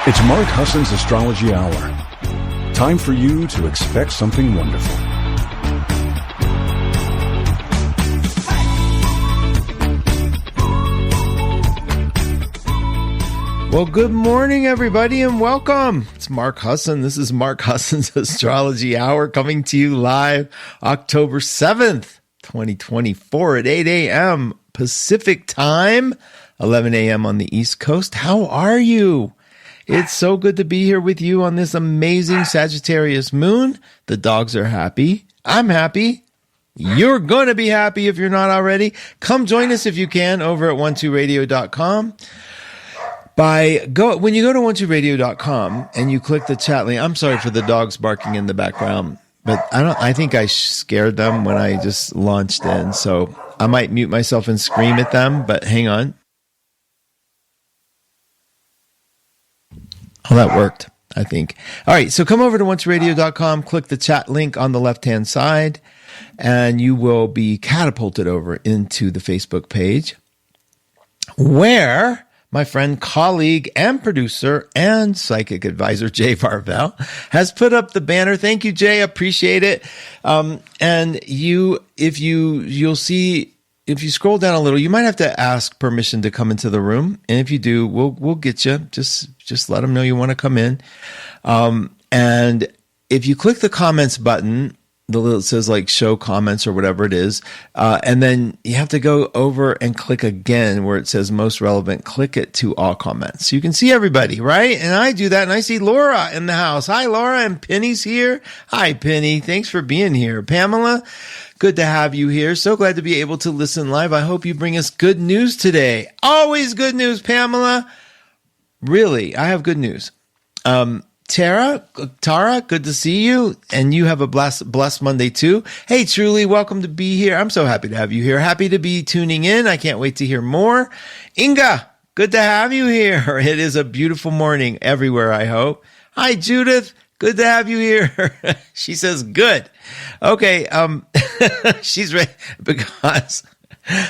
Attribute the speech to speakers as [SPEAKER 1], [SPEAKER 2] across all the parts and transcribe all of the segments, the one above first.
[SPEAKER 1] It's Mark Husson's Astrology Hour. Time for you to expect something wonderful.
[SPEAKER 2] Well, good morning, everybody, and welcome. It's Mark Husson. This is Mark Husson's Astrology Hour coming to you live October 7th, 2024 at 8 a.m. Pacific time, 11 a.m. on the East Coast. How are you? It's so good to be here with you on this amazing Sagittarius moon. The dogs are happy. I'm happy. You're going to be happy if you're not already. Come join us if you can over at 12radio.com. When you go to 12radio.com and you click the chat link, I'm sorry for the dogs barking in the background, but I think I scared them when I just launched in. So I might mute myself and scream at them, but hang on. Oh, that worked, I think. All right, so come over to once-radio.com, click the chat link on the left-hand side, and you will be catapulted over into the Facebook page where my friend, colleague, and producer and psychic advisor, Jay Varvel, has put up the banner. Thank you, Jay. Appreciate it. And you'll see, if you scroll down a little, you might have to ask permission to come into the room. And if you do, we'll get you. Just let them know you want to come in. And if you click the comments button, the little, it says like show comments or whatever it is. And then you have to go over and click again where it says most relevant, click it to all comments. So you can see everybody, right? And I do that and I see Laura in the house. Hi, Laura, and Penny's here. Hi, Penny. Thanks for being here. Pamela, good to have you here. So glad to be able to listen live. I hope you bring us good news today. Always good news, Pamela. Really, I have good news. Tara, good to see you. And you have a blessed Monday too. Hey, Truly, welcome to be here. I'm so happy to have you here. Happy to be tuning in. I can't wait to hear more. Inga, good to have you here. It is a beautiful morning everywhere, I hope. Hi, Judith. Good to have you here. She says good. Okay. She's ready because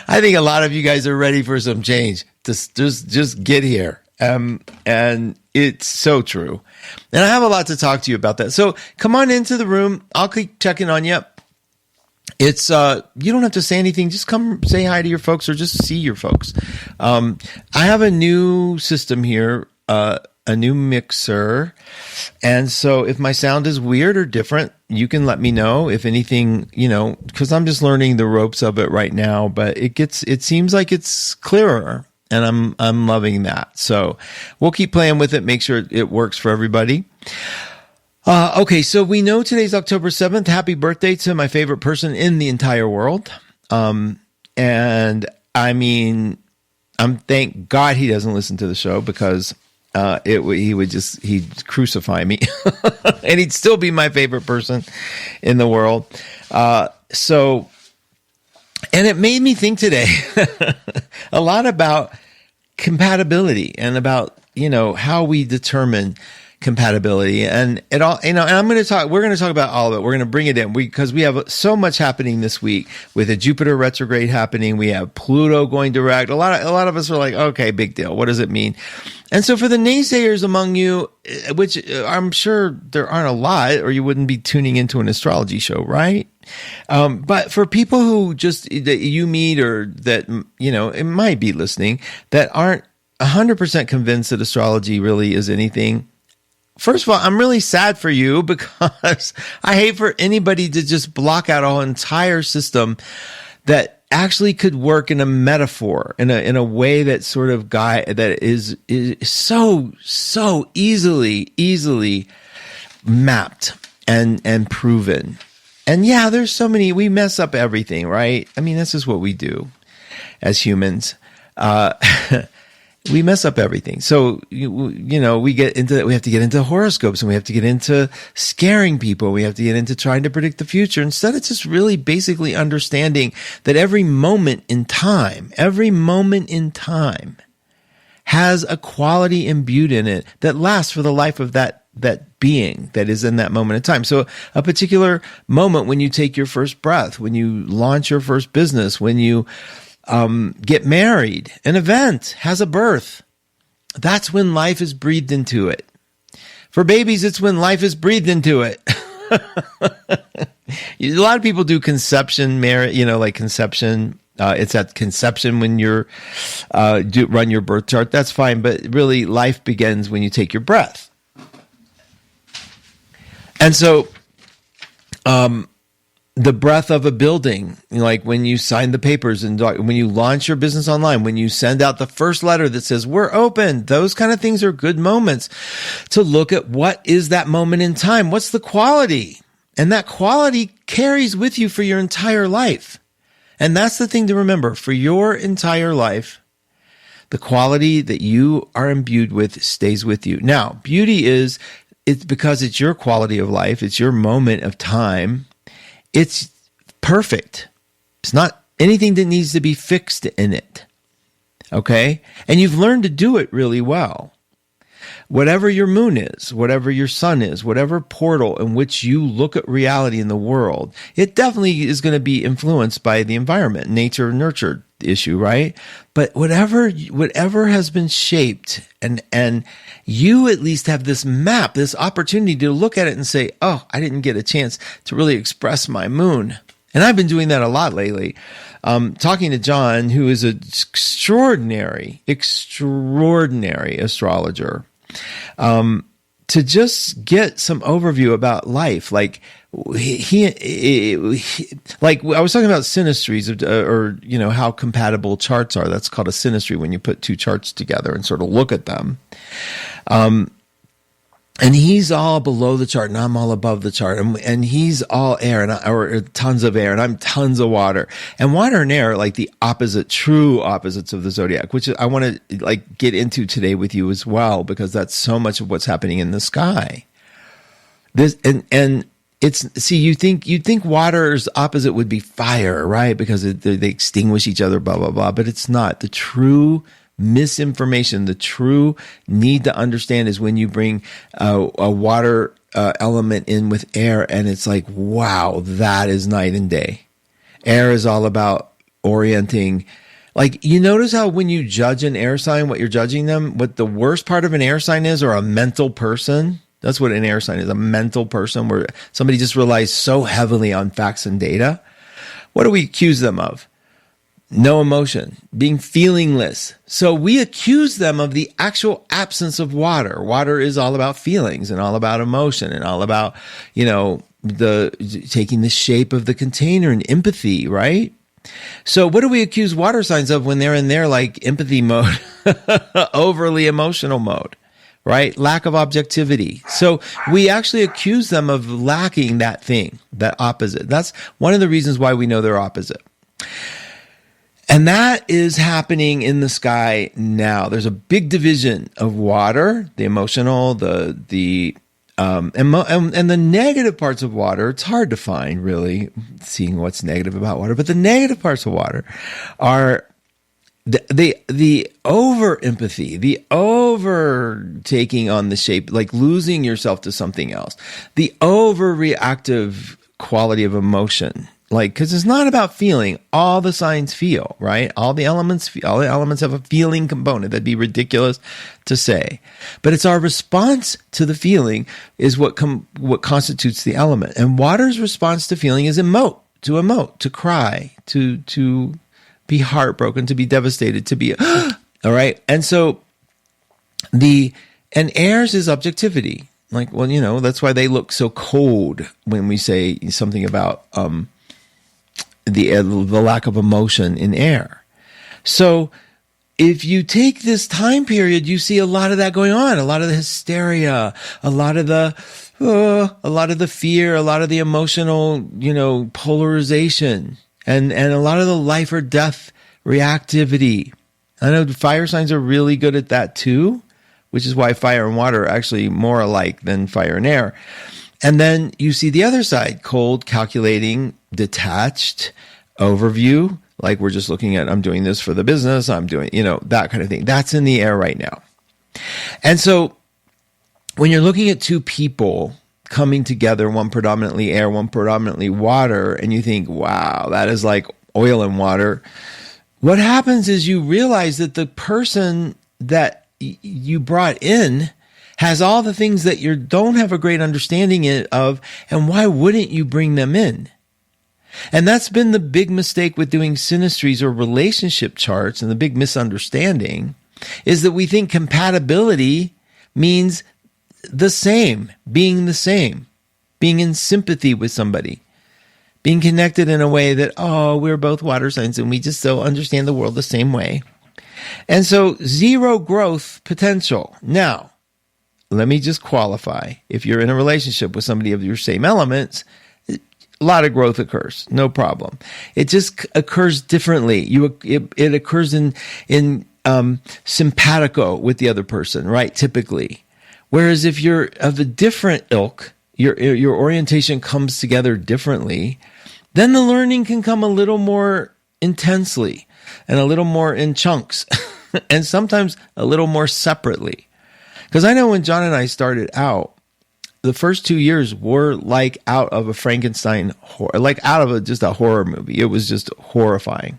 [SPEAKER 2] I think a lot of you guys are ready for some change. Just get here. And it's so true. And I have a lot to talk to you about that. So come on into the room. I'll keep checking on you. It's, you don't have to say anything. Just come say hi to your folks or just see your folks. I have a new system here, a new mixer. And so if my sound is weird or different, you can let me know if anything, because I'm just learning the ropes of it right now, but it seems like it's clearer. And I'm loving that. So we'll keep playing with it, make sure it works for everybody. Okay, so we know today's October 7th. Happy birthday to my favorite person in the entire world. And I mean, thank God he doesn't listen to the show because he'd crucify me and he'd still be my favorite person in the world. And it made me think today a lot about compatibility and about, how we determine compatibility and it all, and we're going to talk about all of it. We're going to bring it in because we have so much happening this week with a Jupiter retrograde happening. We have Pluto going direct. A lot of us are like, okay, big deal. What does it mean? And so for the naysayers among you, which I'm sure there aren't a lot, or you wouldn't be tuning into an astrology show, right? But for people who that you meet or that, it might be listening that aren't 100% convinced that astrology really is anything. First of all, I'm really sad for you because I hate for anybody to just block out a whole entire system that actually could work in a metaphor, in a way that sort of that is so easily mapped and proven. And yeah, there's so many, we mess up everything, right? I mean, that's just what we do as humans. We mess up everything. So, we get into that. We have to get into horoscopes and we have to get into scaring people. We have to get into trying to predict the future instead of just really basically understanding that every moment in time has a quality imbued in it that lasts for the life of that being that is in that moment in time. So a particular moment when you take your first breath, when you launch your first business, when you get married, an event has a birth. that's when life is breathed into it. For babies, it's when life is breathed into it. A lot of people do conception, like conception. It's at conception when you're run your birth chart. That's fine, but really, life begins when you take your breath. And so, the breath of a building, like when you sign the papers and when you launch your business online, when you send out the first letter that says we're open, those kind of things are good moments to look at what is that moment in time. What's the quality? And that quality carries with you for your entire life. And that's the thing to remember for your entire life. The quality that you are imbued with stays with you. Now, beauty it's because it's your quality of life. It's your moment of time. It's perfect. It's not anything that needs to be fixed in it. Okay? And you've learned to do it really well. Whatever your moon is, whatever your sun is, whatever portal in which you look at reality in the world, it definitely is going to be influenced by the environment, nature, nurture issue, right? But whatever has been shaped, and you at least have this map, this opportunity to look at it and say, oh, I didn't get a chance to really express my moon. And I've been doing that a lot lately. Talking to John, who is an extraordinary astrologer, to just get some overview about life. Like he like I was talking about synastries or how compatible charts are. That's called a synastry when you put two charts together and sort of look at them. And he's all below the chart, and I'm all above the chart, and he's all air, or tons of air, and I'm tons of water. And water and air are like the true opposites of the zodiac, which I want to get into today with you as well, because that's so much of what's happening in the sky. This and it's you'd think water's opposite would be fire, right? Because they extinguish each other, blah blah blah. But it's not. The true misinformation, the true need to understand is when you bring a water element in with air, and it's like, wow, that is night and day. Air is all about orienting. Like, you notice how when you judge an air sign, what you're judging them, what the worst part of an air sign is, or a mental person. That's what an air sign is, a mental person where somebody just relies so heavily on facts and data. What do we accuse them of? No emotion, being feelingless. So we accuse them of the actual absence of water. Water is all about feelings and all about emotion and all about, the taking the shape of the container and empathy, right? So what do we accuse water signs of when they're in their like empathy mode, overly emotional mode, right? Lack of objectivity. So we actually accuse them of lacking that thing, that opposite. That's one of the reasons why we know they're opposite. And that is happening in the sky now. There's a big division of water, the emotional, and the negative parts of water. It's hard to find, really, seeing what's negative about water. But the negative parts of water are the over empathy, the over taking on the shape, like losing yourself to something else, the overreactive quality of emotion. Like, because it's not about feeling. All the signs feel, right? All the elements have a feeling component. That'd be ridiculous to say, but it's our response to the feeling is what constitutes the element. And water's response to feeling is emote, to cry, to be heartbroken, to be devastated, to be all right. And so air's is objectivity. Like, well, that's why they look so cold when we say something about the lack of emotion in air. So if you take this time period, you see a lot of that going on, a lot of the hysteria, a lot of the fear, a lot of the emotional, polarization, and a lot of the life or death reactivity. I know fire signs are really good at that too, which is why fire and water are actually more alike than fire and air. And then you see the other side, cold, calculating, detached, overview, like we're just looking at, I'm doing this for the business, I'm doing, that kind of thing. That's in the air right now. And so when you're looking at two people coming together, one predominantly air, one predominantly water, and you think, wow, that is like oil and water, what happens is you realize that the person that you brought in has all the things that you don't have a great understanding of, and why wouldn't you bring them in? And that's been the big mistake with doing synastries or relationship charts, and the big misunderstanding is that we think compatibility means the same, being in sympathy with somebody, being connected in a way that, oh, we're both water signs and we just so understand the world the same way. And so zero growth potential. Now, let me just qualify. If you're in a relationship with somebody of your same elements, a lot of growth occurs, no problem. It just occurs differently. It occurs in simpatico with the other person, right? Typically. Whereas if you're of a different ilk, your orientation comes together differently, then the learning can come a little more intensely and a little more in chunks and sometimes a little more separately. Because I know when John and I started out, the first 2 years were like out of a Frankenstein horror, like out of just a horror movie. It was just horrifying.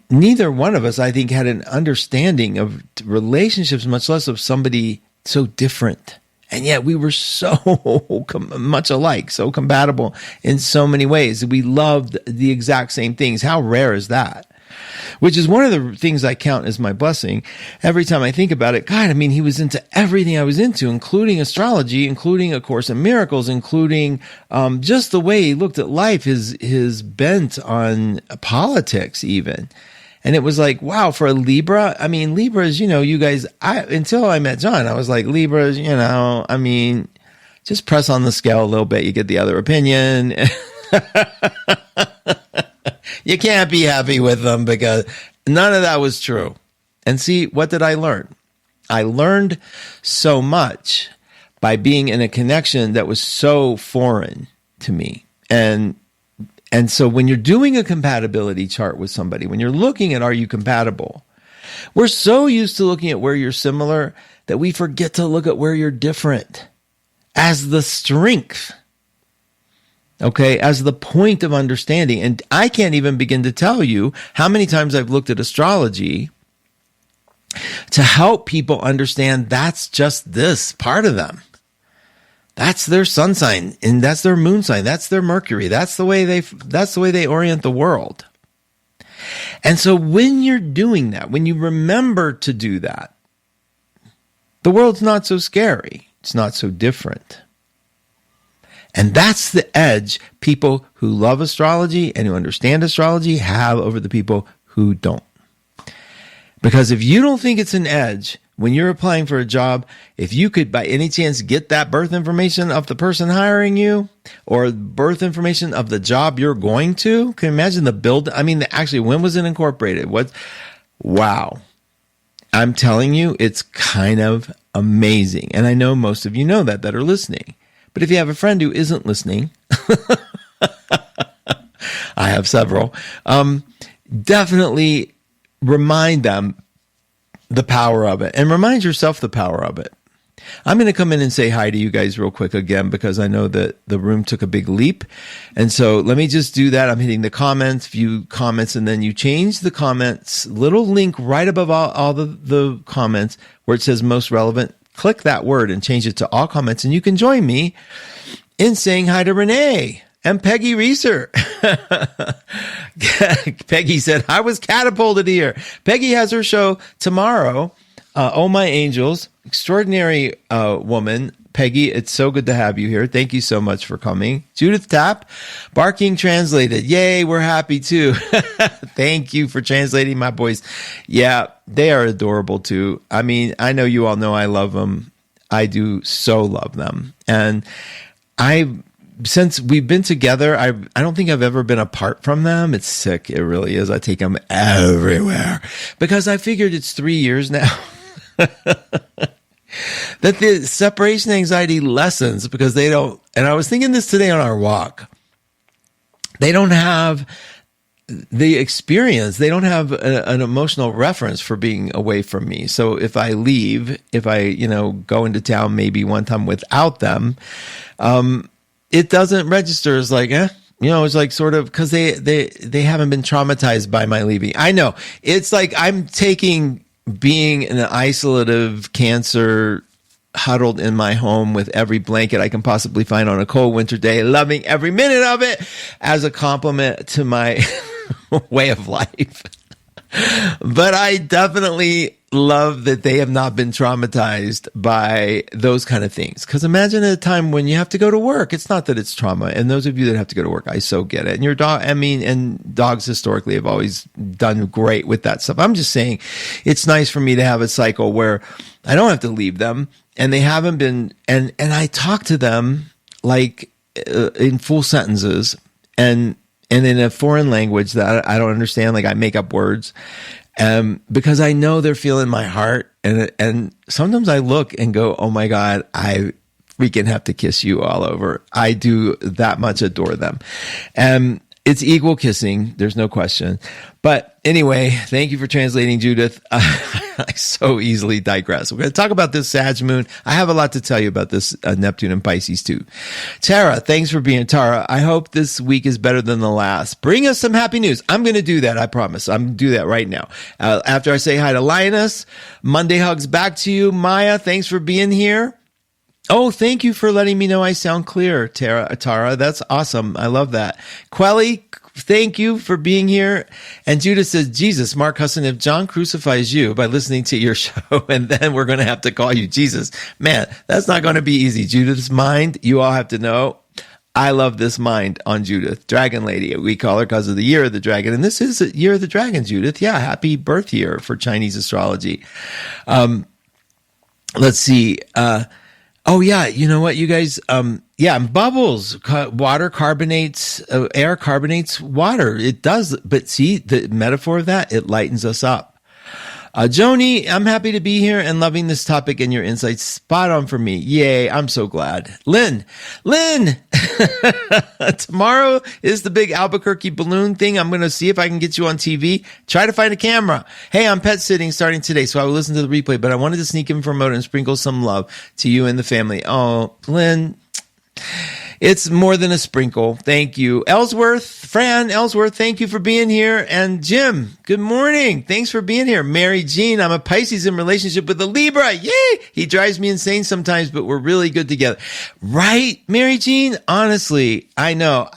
[SPEAKER 2] Neither one of us, I think, had an understanding of relationships, much less of somebody so different. And yet we were so much alike, so compatible in so many ways. We loved the exact same things. How rare is that? Which is one of the things I count as my blessing. Every time I think about it, God, I mean, he was into everything I was into, including astrology, including A Course in Miracles, including just the way he looked at life, his bent on politics even. And it was like, wow, for a Libra, I mean, Libras, you guys, until I met John, I was like, Libras, I mean, just press on the scale a little bit, you get the other opinion. You can't be happy with them because none of that was true. And see, what did I learn? I learned so much by being in a connection that was so foreign to me. And so when you're doing a compatibility chart with somebody, when you're looking at are you compatible, we're so used to looking at where you're similar that we forget to look at where you're different as the strength. Okay, as the point of understanding. And I can't even begin to tell you how many times I've looked at astrology to help people understand that's just this part of them. That's their sun sign, and that's their moon sign. That's their Mercury. That's the way they orient the world. And so when you're doing that, when you remember to do that, the world's not so scary. It's not so different. And that's the edge people who love astrology and who understand astrology have over the people who don't. Because if you don't think it's an edge when you're applying for a job, if you could by any chance get that birth information of the person hiring you or birth information of the job you're going to, can you imagine the build? I mean, actually, when was it incorporated? Wow. I'm telling you, it's kind of amazing. And I know most of you know that are listening. But if you have a friend who isn't listening, I have several, definitely remind them the power of it and remind yourself the power of it. I'm going to come in and say hi to you guys real quick again because I know that the room took a big leap. And so let me just do that. I'm hitting the comments, view comments, and then you change the comments, little link right above all the comments where it says most relevant. Click that word and change it to all comments, and you can join me in saying hi to Renee and Peggy Reeser. Peggy said, I was catapulted here. Peggy has her show tomorrow. Oh, My Angels. Extraordinary woman. Peggy, it's so good to have you here. Thank you so much for coming. Judith Tapp, Barking translated. Yay, we're happy too. Thank you for translating my boys. Yeah, they are adorable too. I mean, I know you all know I love them. I do so love them. And since we've been together, I don't think I've ever been apart from them. It's sick. It really is. I take them everywhere because I figured it's 3 years now. That the separation anxiety lessens because they don't, and I was thinking this today on our walk, they don't have the experience, they don't have an emotional reference for being away from me. So if I leave, if I, go into town maybe one time without them, it doesn't register as like, it's like sort of, because they haven't been traumatized by my leaving. I know. It's like I'm taking being an isolative Cancer huddled in my home with every blanket I can possibly find on a cold winter day, loving every minute of it as a compliment to my way of life. But I definitely love that they have not been traumatized by those kind of things. Because imagine at a time when you have to go to work. It's not that it's trauma. And those of you that have to go to work, I so get it. And your dog, and dogs historically have always done great with that stuff. I'm just saying it's nice for me to have a cycle where I don't have to leave them. And they haven't been, and I talk to them like in full sentences and in a foreign language that I don't understand. Like I make up words, because I know they're feeling my heart. And sometimes I look and go, oh my God, I freaking have to kiss you all over. I do that much adore them. And it's equal kissing. There's no question. But anyway, thank you for translating, Judith. I so easily digress. We're going to talk about this Sag moon. I have a lot to tell you about this Neptune and Pisces too. Tara, thanks for being Tara. I hope this week is better than the last. Bring us some happy news. I'm going to do that. I promise. I'm going to do that right now. After I say hi to Linus, Monday hugs back to you. Maya, thanks for being here. Oh, thank you for letting me know I sound clear, Tara. That's awesome. I love that. Quelly, thank you for being here. And Judith says, Jesus, Mark Husson, if John crucifies you by listening to your show, and then we're going to have to call you Jesus, man, that's not going to be easy. Judith's mind, you all have to know. I love this mind on Judith, Dragon Lady. We call her because of the year of the dragon. And this is the year of the dragon, Judith. Yeah, happy birth year for Chinese astrology. Let's see. Oh yeah, you know what, you guys? Bubbles, water carbonates, air carbonates water. It does, but see the metaphor of that? It lightens us up. Joni, I'm happy to be here and loving this topic and your insights. Spot on for me. Yay, I'm so glad. Lynn, tomorrow is the big Albuquerque balloon thing. I'm going to see if I can get you on TV. Try to find a camera. Hey, I'm pet sitting starting today, so I will listen to the replay, but I wanted to sneak in for a moment and sprinkle some love to you and the family. Oh, Lynn, it's more than a sprinkle. Thank you. Fran Ellsworth, thank you for being here. And Jim, good morning. Thanks for being here. Mary Jean, I'm a Pisces in relationship with a Libra. Yay! He drives me insane sometimes, but we're really good together. Right, Mary Jean? Honestly, I know.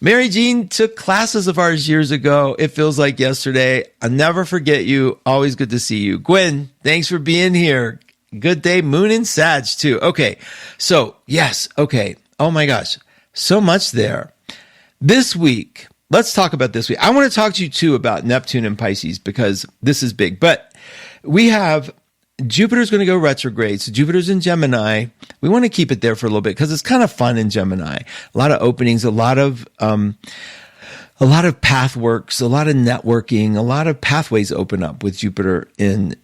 [SPEAKER 2] Mary Jean took classes of ours years ago. It feels like yesterday. I'll never forget you. Always good to see you. Gwen, thanks for being here. Good day, moon and Sag too. Okay. So yes. Okay. Oh my gosh. So much there. This week, let's talk about this week. I want to talk to you too about Neptune and Pisces because this is big, but we have Jupiter's going to go retrograde. So Jupiter's in Gemini. We want to keep it there for a little bit because it's kind of fun in Gemini. A lot of openings, a lot of path works, a lot of networking, a lot of pathways open up with Jupiter in,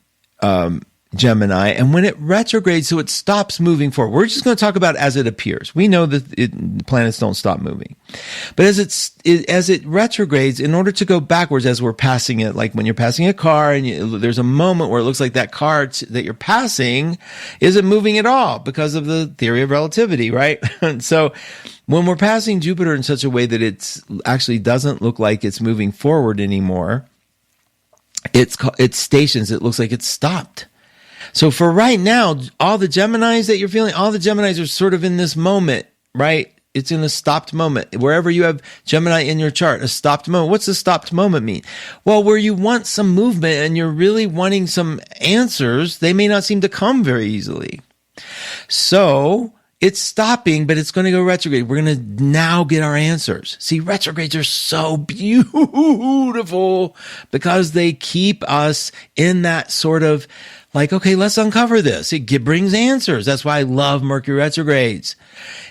[SPEAKER 2] Gemini, and when it retrogrades, so it stops moving forward. We're just going to talk about as it appears. We know that the planets don't stop moving, but as it retrogrades, in order to go backwards, as we're passing it, like when you're passing a car, and there's a moment where it looks like that car that you're passing isn't moving at all because of the theory of relativity, right? And so, when we're passing Jupiter in such a way that it's actually doesn't look like it's moving forward anymore, it stations. It looks like it's stopped. So for right now, all the Geminis that you're feeling, all the Geminis are sort of in this moment, right? It's in a stopped moment. Wherever you have Gemini in your chart, a stopped moment. What's a stopped moment mean? Well, where you want some movement and you're really wanting some answers, they may not seem to come very easily. So it's stopping, but it's going to go retrograde. We're going to now get our answers. See, retrogrades are so beautiful because they keep us in that sort of like, okay, let's uncover this. It brings answers. That's why I love Mercury retrogrades.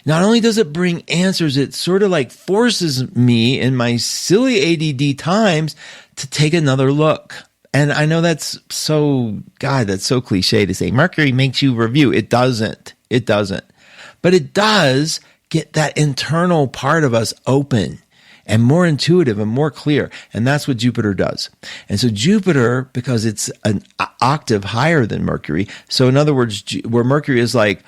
[SPEAKER 2] Not only does it bring answers, it sort of like forces me in my silly ADD times to take another look. And I know that's so cliche to say Mercury makes you review. It doesn't. But it does get that internal part of us open and more intuitive and more clear. And that's what Jupiter does. And so Jupiter, because it's an octave higher than Mercury, so in other words, where Mercury is like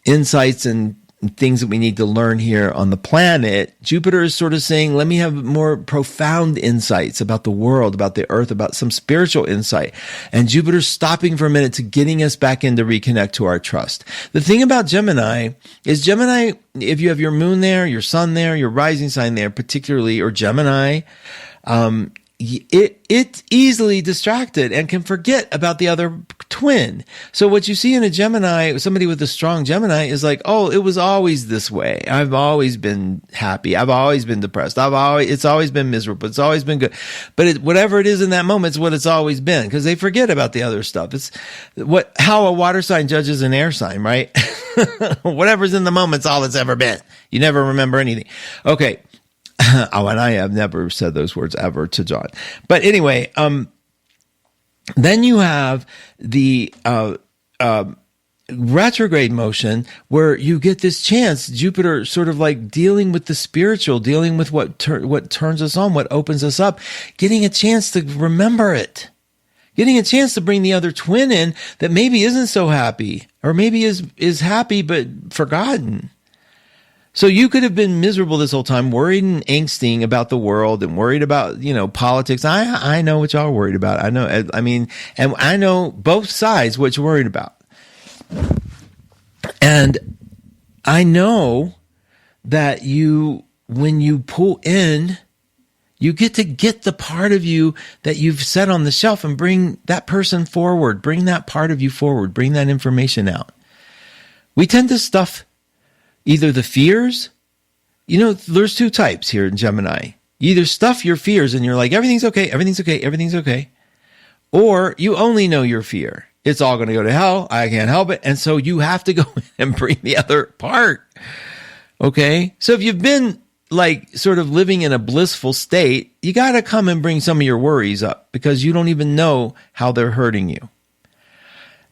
[SPEAKER 2] insights and things that we need to learn here on the planet, Jupiter is sort of saying, let me have more profound insights about the world, about the earth, about some spiritual insight. And Jupiter's stopping for a minute to getting us back in to reconnect to our trust. The thing about Gemini is if you have your moon there, your sun there, your rising sign there, particularly, or Gemini, it's easily distracted and can forget about the other twin. So what you see in a Gemini, somebody with a strong Gemini, is like, oh, it was always this way. I've always been happy. I've always been depressed. It's always been miserable. It's always been good. But whatever it is in that moment, it's what it's always been, because they forget about the other stuff. It's how a water sign judges an air sign, right? Whatever's in the moment's all it's ever been. You never remember anything. Okay. Oh, and I have never said those words ever to John. But anyway, then you have the retrograde motion, where you get this chance, Jupiter sort of like dealing with the spiritual, dealing with what turns us on, what opens us up, getting a chance to remember it, getting a chance to bring the other twin in that maybe isn't so happy, or maybe is happy but forgotten. So you could have been miserable this whole time, worried and angsting about the world and worried about, politics. I know what y'all are worried about. And I know both sides what you're worried about. And I know that when you pull in, you get the part of you that you've set on the shelf and bring that person forward, bring that part of you forward, bring that information out. We tend to stuff either the fears, there's two types here in Gemini. You either stuff your fears and you're like, everything's okay, everything's okay, everything's okay. Or you only know your fear. It's all going to go to hell. I can't help it. And so you have to go and bring the other part. Okay. So if you've been like sort of living in a blissful state, you got to come and bring some of your worries up, because you don't even know how they're hurting you.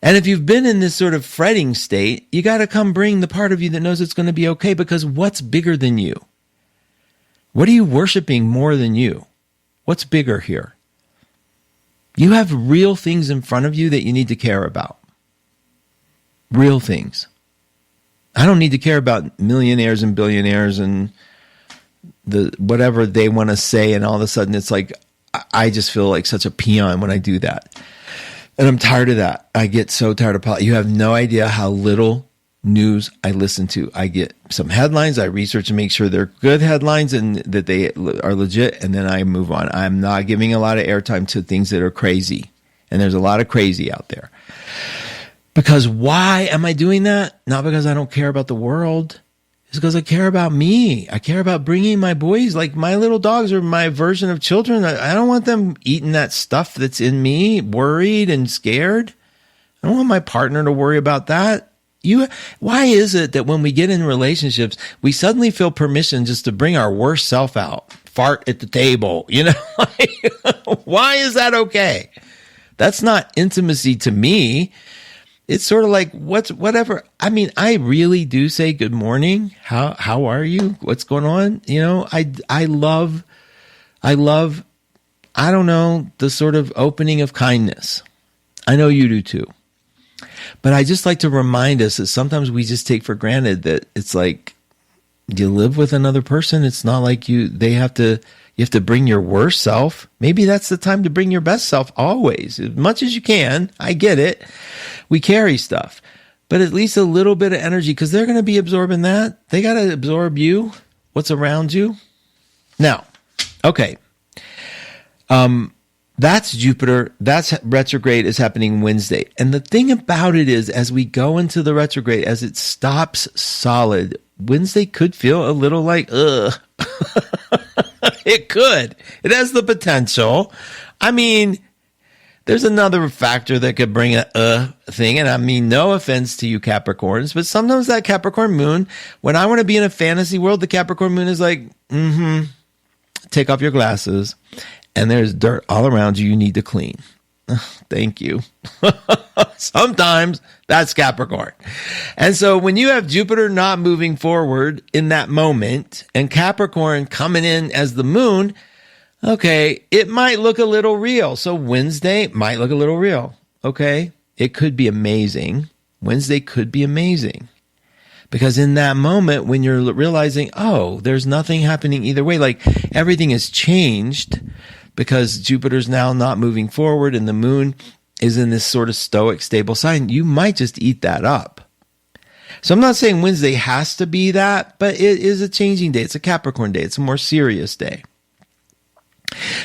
[SPEAKER 2] And if you've been in this sort of fretting state, you got to come bring the part of you that knows it's going to be okay, because what's bigger than you? What are you worshiping more than you? What's bigger here? You have real things in front of you that you need to care about. Real things. I don't need to care about millionaires and billionaires and the whatever they want to say, and all of a sudden it's like, I just feel like such a peon when I do that. And I'm tired of that. I get so tired of politics. You have no idea how little news I listen to. I get some headlines. I research and make sure they're good headlines and that they are legit. And then I move on. I'm not giving a lot of airtime to things that are crazy. And there's a lot of crazy out there. Because why am I doing that? Not because I don't care about the world. It's because I care about me. I care about bringing my boys, like my little dogs are my version of children. I don't want them eating that stuff that's in me, worried and scared. I don't want my partner to worry about that. Why is it that when we get in relationships, we suddenly feel permission just to bring our worst self out, fart at the table? Why is that okay? That's not intimacy to me. It's sort of like, whatever. I mean, I really do say good morning. How are you? What's going on? I love, I don't know, the sort of opening of kindness. I know you do too. But I just like to remind us that sometimes we just take for granted that it's like, you live with another person. It's not like you have to bring your worst self. Maybe that's the time to bring your best self always, as much as you can. I get it. We carry stuff, but at least a little bit of energy, because they're going to be absorbing that. They got to absorb you, what's around you. Now, okay. That's Jupiter. That's retrograde is happening Wednesday. And the thing about it is, as we go into the retrograde, as it stops solid, Wednesday could feel a little like, ugh. It could. It has the potential. I mean, there's another factor that could bring a thing. And I mean, no offense to you Capricorns, but sometimes that Capricorn moon, when I want to be in a fantasy world, the Capricorn moon is like, take off your glasses. And there's dirt all around you need to clean. Thank you. Sometimes that's Capricorn. And so when you have Jupiter not moving forward in that moment and Capricorn coming in as the moon, okay, it might look a little real. So Wednesday might look a little real. Okay. It could be amazing. Wednesday could be amazing. Because in that moment, when you're realizing, oh, there's nothing happening either way, like everything has changed because Jupiter's now not moving forward and the moon is in this sort of stoic, stable sign, you might just eat that up. So I'm not saying Wednesday has to be that, but it is a changing day. It's a Capricorn day. It's a more serious day.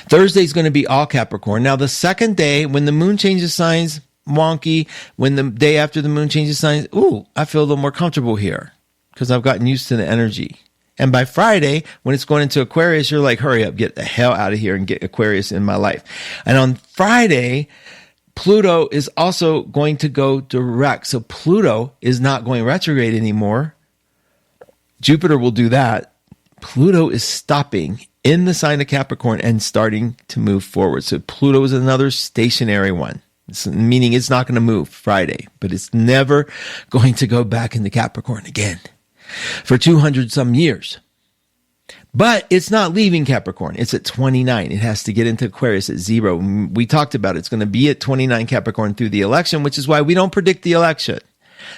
[SPEAKER 2] Thursday is going to be all Capricorn. Now, the second day, when the moon changes signs, wonky. When the day after the moon changes signs, I feel a little more comfortable here because I've gotten used to the energy. And by Friday, when it's going into Aquarius, you're like, hurry up, get the hell out of here and get Aquarius in my life. And on Friday, Pluto is also going to go direct. So Pluto is not going retrograde anymore. Jupiter will do that. Pluto is stopping in the sign of Capricorn and starting to move forward. So Pluto is another stationary one, meaning it's not going to move Friday, but it's never going to go back into Capricorn again for 200 some years. But it's not leaving Capricorn. It's at 29. It has to get into Aquarius at 0. We talked about it. It's going to be at 29 Capricorn through the election, which is why we don't predict the election.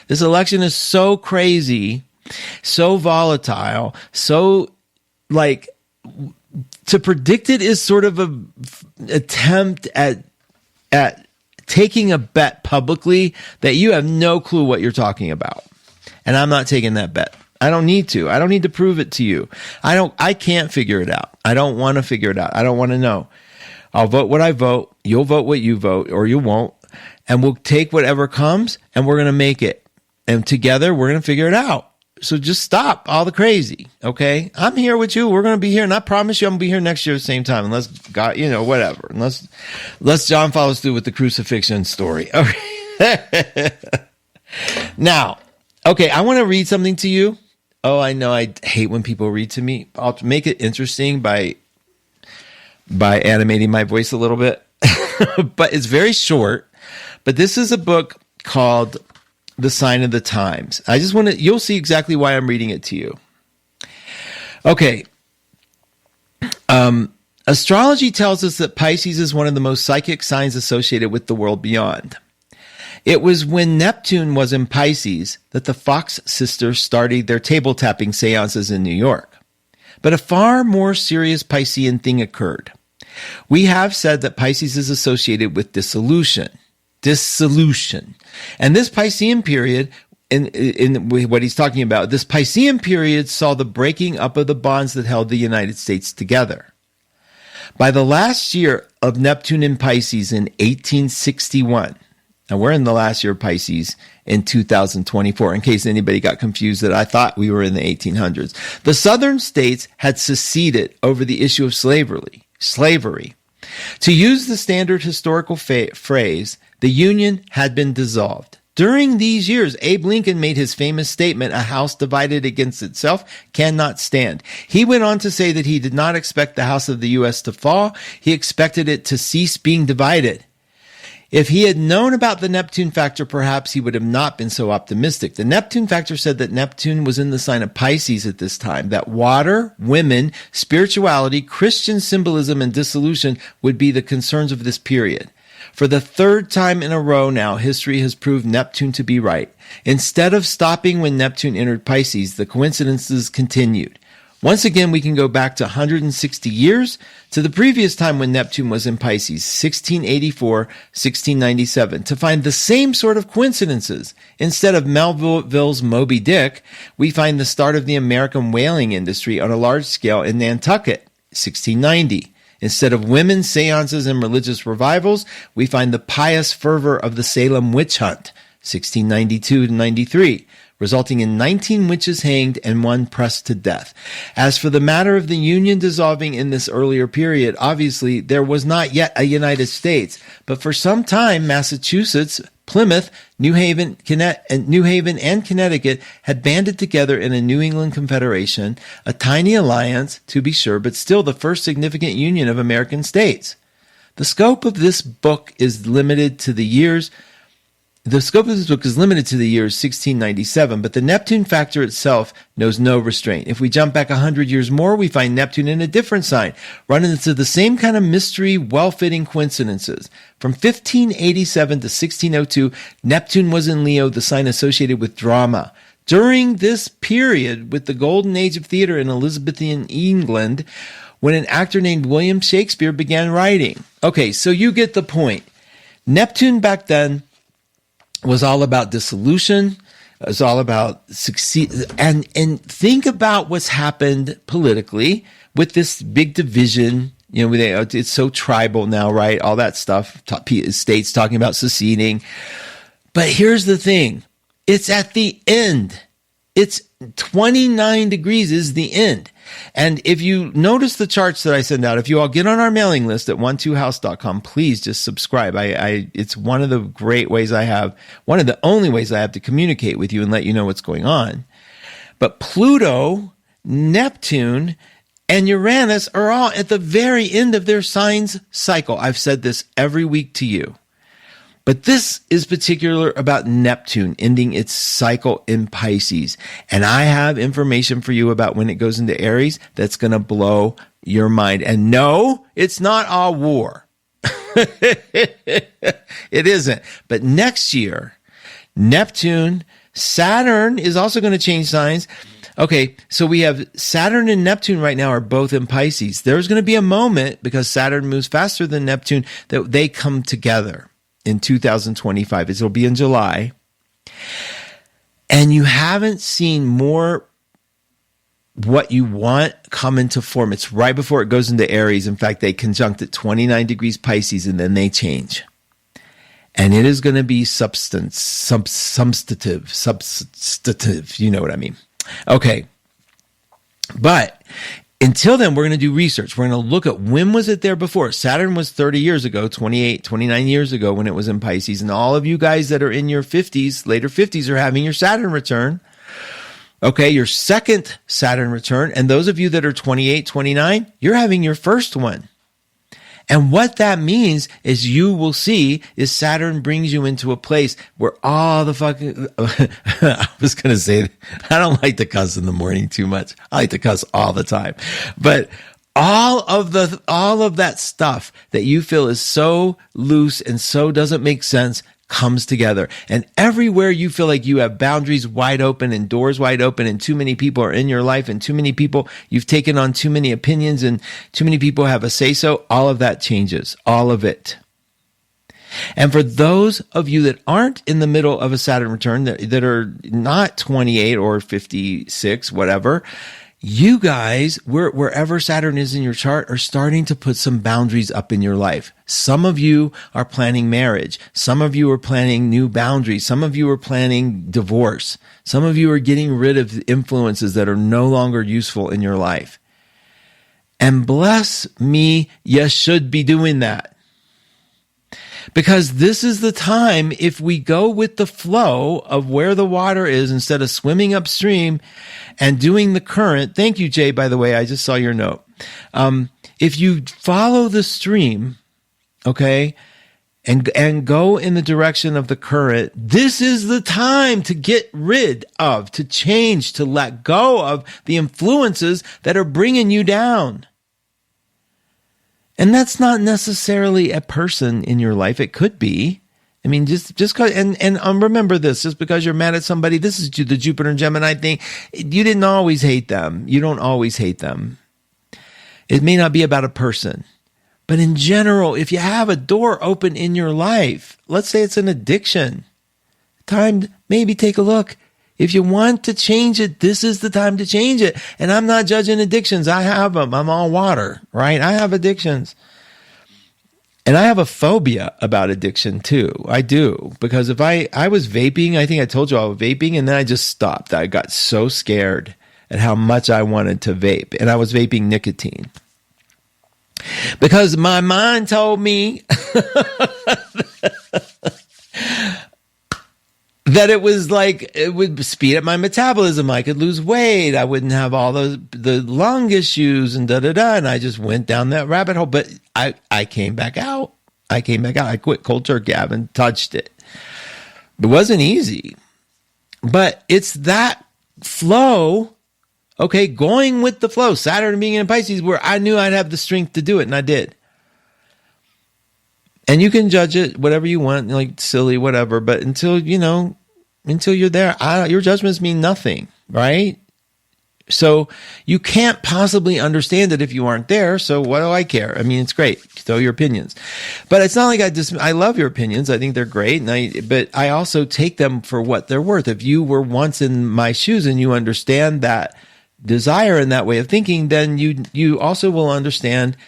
[SPEAKER 2] This election is so crazy, so volatile, so like to predict it is sort of a attempt at taking a bet publicly that you have no clue what you're talking about. And I'm not taking that bet. I don't need to. I don't need to prove it to you. I can't figure it out. I don't want to figure it out. I don't want to know. I'll vote what I vote. You'll vote what you vote, or you won't. And we'll take whatever comes and we're going to make it. And together we're going to figure it out. So just stop all the crazy, okay? I'm here with you. We're going to be here, and I promise you I'm going to be here next year at the same time, unless God, whatever. Unless John follows through with the crucifixion story. Okay. Now, okay, I want to read something to you. Oh, I know I hate when people read to me. I'll make it interesting by animating my voice a little bit. But it's very short. But this is a book called The Sign of the Times. I just want to, you'll see exactly why I'm reading it to you. Okay. Astrology tells us that Pisces is one of the most psychic signs associated with the world beyond. It was when Neptune was in Pisces that the Fox sisters started their table tapping seances in New York. But a far more serious Piscean thing occurred. We have said that Pisces is associated with dissolution. And this Piscean period, in what he's talking about, this Piscean period saw the breaking up of the bonds that held the United States together. By the last year of Neptune in Pisces in 1861, now we're in the last year of Pisces in 2024, in case anybody got confused that I thought we were in the 1800s. The southern states had seceded over the issue of slavery. To use the standard historical phrase, the Union had been dissolved. During these years, Abe Lincoln made his famous statement, "A house divided against itself cannot stand." He went on to say that he did not expect the house of the U.S. to fall. He expected it to cease being divided. If he had known about the Neptune factor, perhaps he would have not been so optimistic. The Neptune factor said that Neptune was in the sign of Pisces at this time, that water, women, spirituality, Christian symbolism, and dissolution would be the concerns of this period. For the third time in a row now, history has proved Neptune to be right. Instead of stopping when Neptune entered Pisces, the coincidences continued. Once again, we can go back to 160 years to the previous time when Neptune was in Pisces, 1684, 1697, to find the same sort of coincidences. Instead of Melville's Moby Dick, we find the start of the American whaling industry on a large scale in Nantucket, 1690. Instead of women's seances and religious revivals, we find the pious fervor of the Salem witch hunt, 1692 to 93. Resulting in 19 witches hanged and 1 pressed to death. As for the matter of the Union dissolving in this earlier period, obviously there was not yet a United States, but for some time Massachusetts, Plymouth, New Haven, and Connecticut had banded together in a New England Confederation, a tiny alliance, to be sure, but still the first significant union of American states. The scope of this book is limited to the years 1697, but the Neptune factor itself knows no restraint. If we jump back 100 years more, we find Neptune in a different sign, running into the same kind of mystery, well-fitting coincidences. From 1587 to 1602, Neptune was in Leo, the sign associated with drama. during this period with the golden age of theater in Elizabethan England, when an actor named William Shakespeare began writing. Okay, so you get the point. Neptune back then was all about dissolution. It was all about succeed. And think about what's happened politically with this big division. You know, it's so tribal now, right? All that stuff. States talking about seceding. But here's the thing. It's at the end. It's 29 degrees is the end. And if you notice the charts that I send out, if you all get on our mailing list at 12house.com, please just subscribe. It's one of the great ways I have, one of the only ways I have to communicate with you and let you know what's going on. But Pluto, Neptune, and Uranus are all at the very end of their signs cycle. I've said this every week to you. But this is particular about Neptune ending its cycle in Pisces. And I have information for you about when it goes into Aries that's going to blow your mind. And no, it's not all war. It isn't. But next year, Neptune, Saturn is also going to change signs. Okay, so we have Saturn and Neptune right now are both in Pisces. There's going to be a moment, because Saturn moves faster than Neptune, that they come together in 2025. It'll be in July. And you haven't seen more what you want come into form. It's right before it goes into Aries. In fact, they conjunct at 29 degrees Pisces, and then they change. And it is going to be substantive. You know what I mean? Okay. But until then, we're going to do research. We're going to look at when was it there before. Saturn was 30 years ago, 28, 29 years ago when it was in Pisces. And all of you guys that are in your 50s, later 50s, are having your Saturn return. Okay, your second Saturn return. And those of you that are 28, 29, you're having your first one. And what that means is you will see is Saturn brings you into a place where all the fucking, I was going to say, I don't like to cuss in the morning too much. I like to cuss all the time. But all of that stuff that you feel is so loose and so doesn't make sense comes together. And everywhere you feel like you have boundaries wide open and doors wide open and too many people are in your life and too many people, you've taken on too many opinions and too many people have a say-so, all of that changes. All of it. And for those of you that aren't in the middle of a Saturn return, that are not 28 or 56, whatever, you guys, wherever Saturn is in your chart, are starting to put some boundaries up in your life. Some of you are planning marriage. Some of you are planning new boundaries. Some of you are planning divorce. Some of you are getting rid of influences that are no longer useful in your life. And bless me, you should be doing that. Because this is the time, if we go with the flow of where the water is instead of swimming upstream and doing the current. Thank you, Jay, by the way. I just saw your note. If you follow the stream, okay, and go in the direction of the current, this is the time to get rid of, to change, to let go of the influences that are bringing you down. And that's not necessarily a person in your life. It could be. I mean, just cause, and remember this, just because you're mad at somebody, this is the Jupiter and Gemini thing. You didn't always hate them. You don't always hate them. It may not be about a person, but in general, if you have a door open in your life, let's say it's an addiction, time to maybe take a look. If you want to change it, this is the time to change it. And I'm not judging addictions. I have them. I'm all water, right? I have addictions. And I have a phobia about addiction too. I do. Because if I was vaping, I think I told you I was vaping, and then I just stopped. I got so scared at how much I wanted to vape. And I was vaping nicotine. Because my mind told me that it was like, it would speed up my metabolism. I could lose weight. I wouldn't have all the lung issues and da-da-da. And I just went down that rabbit hole. But I came back out. I quit cold turkey. I haven't touched it. It wasn't easy. But it's that flow, okay, going with the flow. Saturn being in Pisces, where I knew I'd have the strength to do it, and I did. And you can judge it whatever you want, like silly, whatever. But until, until you're there. Your judgments mean nothing, right? So you can't possibly understand it if you aren't there. So what do I care? I mean, it's great. Throw your opinions. But it's not like I love your opinions. I think they're great. But I also take them for what they're worth. If you were once in my shoes and you understand that desire and that way of thinking, then you also will understand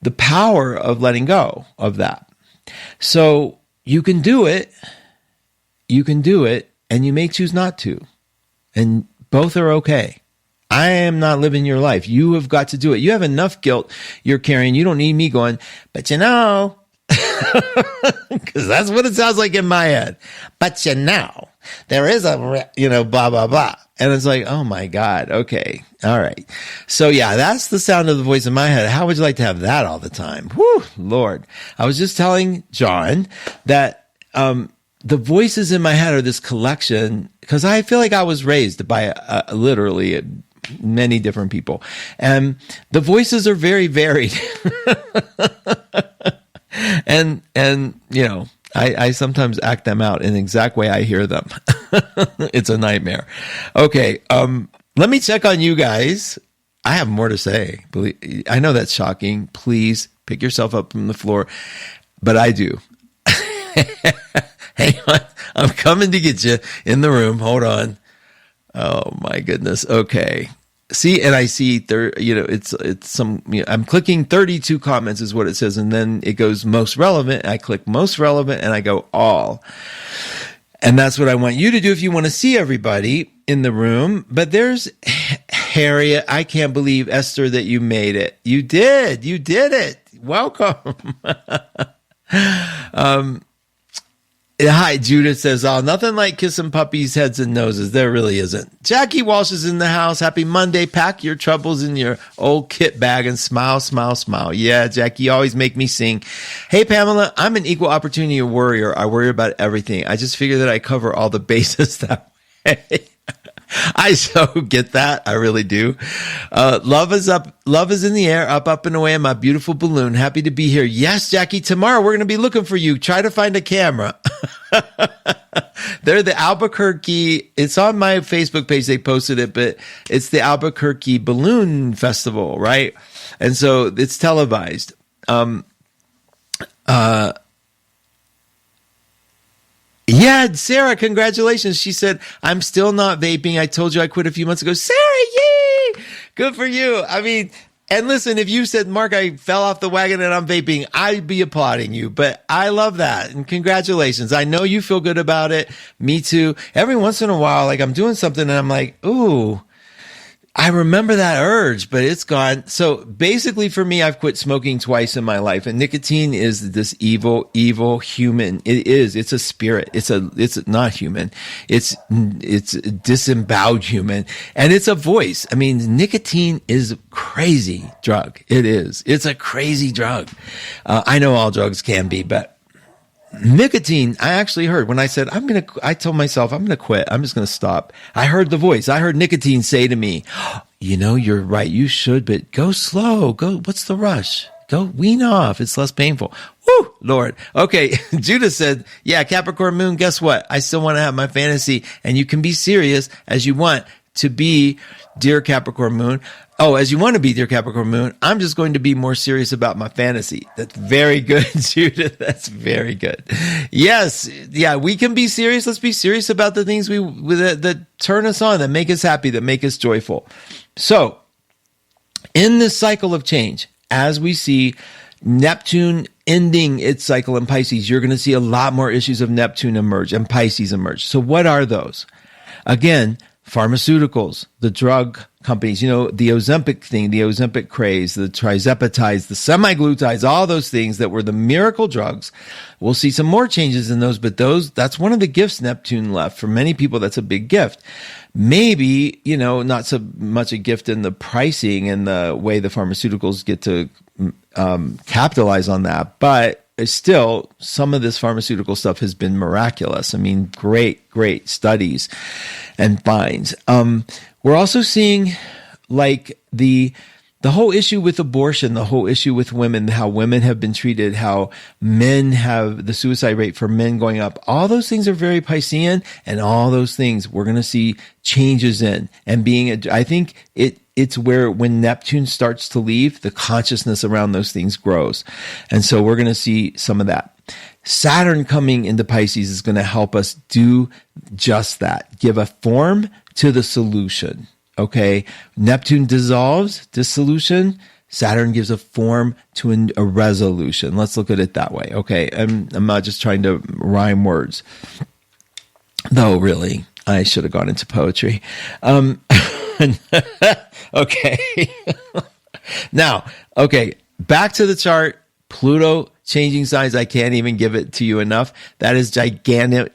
[SPEAKER 2] the power of letting go of that. So you can do it. You can do it, and you may choose not to. And both are okay. I am not living your life. You have got to do it. You have enough guilt you're carrying. You don't need me going, but you know, because that's what it sounds like in my head. But you know, there is a, blah, blah, blah. And it's like, oh my God. Okay. All right. So yeah, that's the sound of the voice in my head. How would you like to have that all the time? Whew, Lord. I was just telling John that, the voices in my head are this collection, because I feel like I was raised by literally many different people. And the voices are very varied. and I sometimes act them out in the exact way I hear them. It's a nightmare. Okay. Let me check on you guys. I have more to say. I know that's shocking. Please pick yourself up from the floor, but I do. Hang on. I'm coming to get you in the room. Hold on. Oh my goodness. Okay. See, and I see there, it's some, I'm clicking 32 comments is what it says. And then it goes most relevant. I click most relevant and I go all. And that's what I want you to do if you want to see everybody in the room. But there's Harriet. I can't believe, Esther, that you made it. You did it. Welcome. Hi, Judith says, oh, nothing like kissing puppies' heads and noses. There really isn't. Jackie Walsh is in the house. Happy Monday. Pack your troubles in your old kit bag and smile, smile, smile. Yeah, Jackie, you always make me sing. Hey, Pamela, I'm an equal opportunity warrior. I worry about everything. I just figure that I cover all the bases that way. I so get that. I really do. Love is up. Love is in the air, up and away in my beautiful balloon. Happy to be here. Yes, Jackie, tomorrow we're going to be looking for you. Try to find a camera. They're the Albuquerque. It's on my Facebook page. They posted it, but it's the Albuquerque Balloon Festival, right? And so it's televised. Yeah, Sarah, congratulations. She said, I'm still not vaping. I told you I quit a few months ago. Sarah, yay! Good for you. I mean, and listen, if you said, Mark, I fell off the wagon and I'm vaping, I'd be applauding you. But I love that. And congratulations. I know you feel good about it. Me too. Every once in a while, like I'm doing something and I'm like, ooh, I remember that urge, but it's gone. So basically for me, I've quit smoking twice in my life, and nicotine is this evil human. It is. It's a spirit. It's not human. It's disemboweled human, and it's a voice. I mean, nicotine is a crazy drug. It is. It's a crazy drug. I know all drugs can be, but nicotine, I actually heard when I said, I told myself, I'm going to quit. I'm just going to stop. I heard the voice. I heard nicotine say to me, you're right. You should, but go slow. Go. What's the rush? Go wean off. It's less painful. Woo, Lord. Okay. Judah said, yeah, Capricorn moon. Guess what? I still want to have my fantasy, and you can be serious as you want to be, dear Capricorn moon. Oh, as you want to be, dear Capricorn moon, I'm just going to be more serious about my fantasy. That's very good, Judith. That's very good. Yes. Yeah, we can be serious. Let's be serious about the things that turn us on, that make us happy, that make us joyful. So, in this cycle of change, as we see Neptune ending its cycle in Pisces, you're going to see a lot more issues of Neptune emerge and Pisces emerge. So what are those? Again, pharmaceuticals, the drug companies, the Ozempic thing, the Ozempic craze, the trizepatides, the semaglutides, all those things that were the miracle drugs. We'll see some more changes in those, but that's one of the gifts Neptune left. For many people, that's a big gift. Maybe, not so much a gift in the pricing and the way the pharmaceuticals get to capitalize on that, but still, some of this pharmaceutical stuff has been miraculous. I mean, great studies and finds. We're also seeing like the the whole issue with abortion, the whole issue with women, how women have been treated, how men have the suicide rate for men going up, all those things are very Piscean, and all those things we're going to see changes in. And I think it's where when Neptune starts to leave, the consciousness around those things grows. And so we're going to see some of that. Saturn coming into Pisces is going to help us do just that, give a form to the solution. Okay, Neptune dissolves dissolution. Saturn gives a form to a resolution. Let's look at it that way. Okay, I'm not just trying to rhyme words, though. Really, I should have gone into poetry. Okay, now, okay, back to the chart. Pluto changing signs. I can't even give it to you enough. That is gigantic.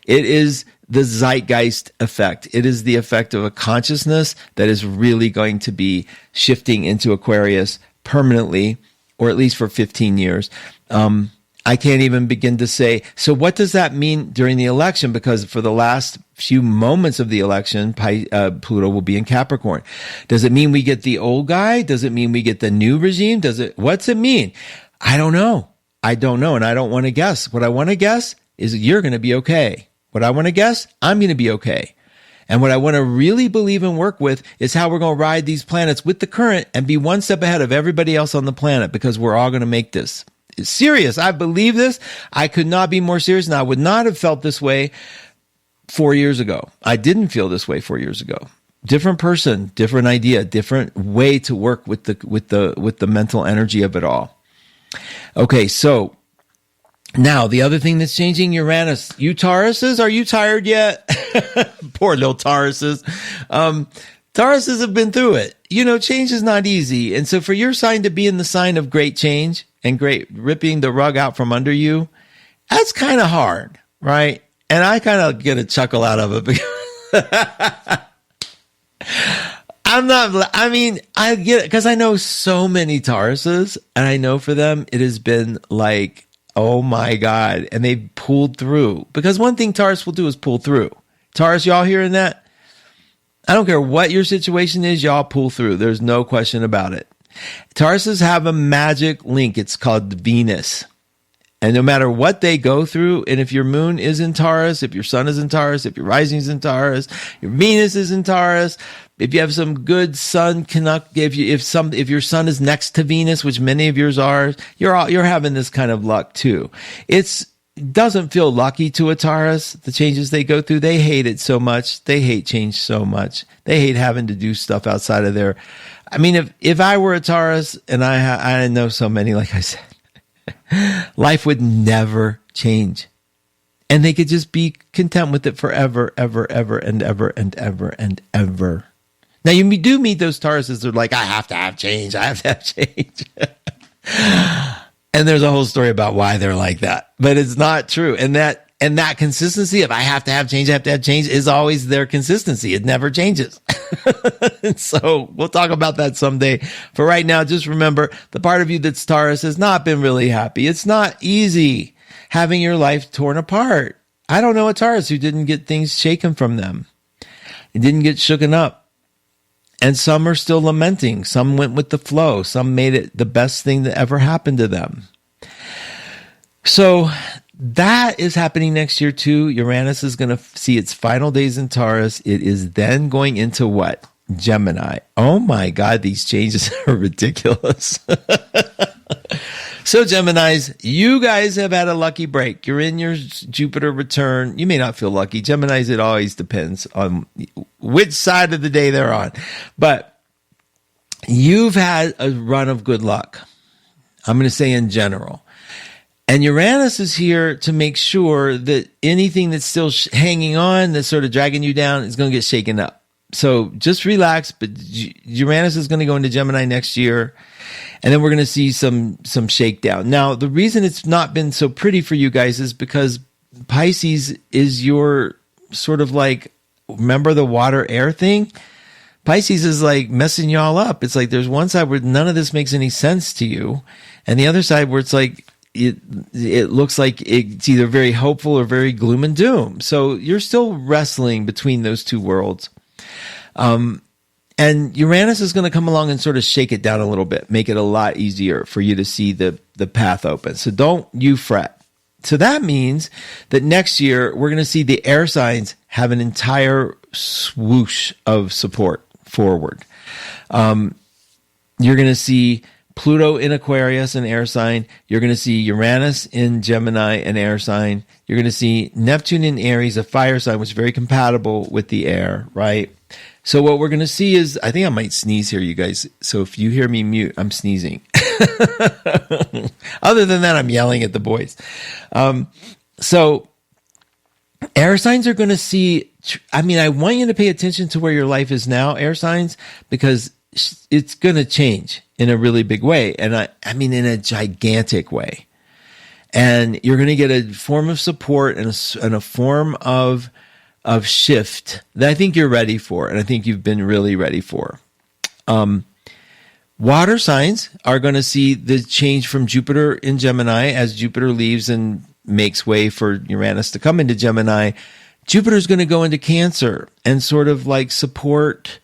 [SPEAKER 2] It is the zeitgeist effect. It is the effect of a consciousness that is really going to be shifting into Aquarius permanently, or at least for 15 years. I can't even begin to say, so what does that mean during the election? Because for the last few moments of the election, Pluto will be in Capricorn. Does it mean we get the old guy? Does it mean we get the new regime? What's it mean? I don't know. And I don't want to guess. What I want to guess is you're going to be okay. What I want to guess, I'm going to be okay. And what I want to really believe and work with is how we're going to ride these planets with the current and be one step ahead of everybody else on the planet, because we're all going to make this. It's serious. I believe this. I could not be more serious, and I would not have felt this way 4 years ago. I didn't feel this way 4 years ago. Different person, different idea, different way to work with the mental energy of it all. Okay, so now, the other thing that's changing, Uranus. You Tauruses, are you tired yet? Poor little Tauruses. Tauruses have been through it. Change is not easy. And so for your sign to be in the sign of great change and great ripping the rug out from under you, that's kind of hard, right? And I kind of get a chuckle out of it because I get it because I know so many Tauruses, and I know for them it has been like, oh my God. And they pulled through, because one thing Taurus will do is pull through. Taurus, y'all hearing that? I don't care what your situation is, y'all pull through. There's no question about it. Tauruses have a magic link. It's called Venus. And no matter what they go through, and if your moon is in Taurus, if your sun is in Taurus, if your rising is in Taurus, your Venus is in Taurus, if you have some good sun if your sun is next to Venus, which many of yours are, you're having this kind of luck too. It doesn't feel lucky to a Taurus, the changes they go through. They hate it so much. They hate change so much. They hate having to do stuff outside of their. I mean, if I were a Taurus, and I know so many, like I said, life would never change. And they could just be content with it forever, ever, ever, and ever, and ever, and ever. Now, you do meet those Tauruses that are like, I have to have change. I have to have change. And there's a whole story about why they're like that. But it's not true. And that consistency of I have to have change is always their consistency. It never changes. And so we'll talk about that someday. For right now, just remember, the part of you that's Taurus has not been really happy. It's not easy having your life torn apart. I don't know a Taurus who didn't get things shaken from them. It didn't get shooken up. And some are still lamenting. Some went with the flow. Some made it the best thing that ever happened to them. So that is happening next year too. Uranus is going to see its final days in Taurus. It is then going into what? Gemini. Oh my God, these changes are ridiculous. So Geminis, you guys have had a lucky break. You're in your Jupiter return. You may not feel lucky. Geminis, it always depends on which side of the day they're on. But you've had a run of good luck. I'm going to say in general. And Uranus is here to make sure that anything that's still hanging on, that's sort of dragging you down, is going to get shaken up. So just relax. But Uranus is going to go into Gemini next year. And then we're going to see some shakedown. Now, the reason it's not been so pretty for you guys is because Pisces is your sort of like, remember the water air thing? Pisces is like messing y'all up. It's like there's one side where none of this makes any sense to you, and the other side where it's like it looks like it's either very hopeful or very gloom and doom. So you're still wrestling between those two worlds. And And Uranus is going to come along and sort of shake it down a little bit, make it a lot easier for you to see the path open. So don't you fret. So that means that next year we're going to see the air signs have an entire swoosh of support forward. You're going to see Pluto in Aquarius, an air sign. You're going to see Uranus in Gemini, an air sign. You're going to see Neptune in Aries, a fire sign, which is very compatible with the air, right? So what we're going to see is, I think I might sneeze here, you guys. So if you hear me mute, I'm sneezing. Other than that, I'm yelling at the boys. So air signs are going to see, I mean, I want you to pay attention to where your life is now, air signs, because it's going to change in a really big way. And I mean, in a gigantic way. And you're going to get a form of support and a form of shift that I think you're ready for. And I think you've been really ready for. Water signs are going to see the change from Jupiter in Gemini as Jupiter leaves and makes way for Uranus to come into Gemini. Jupiter's going to go into Cancer and sort of like support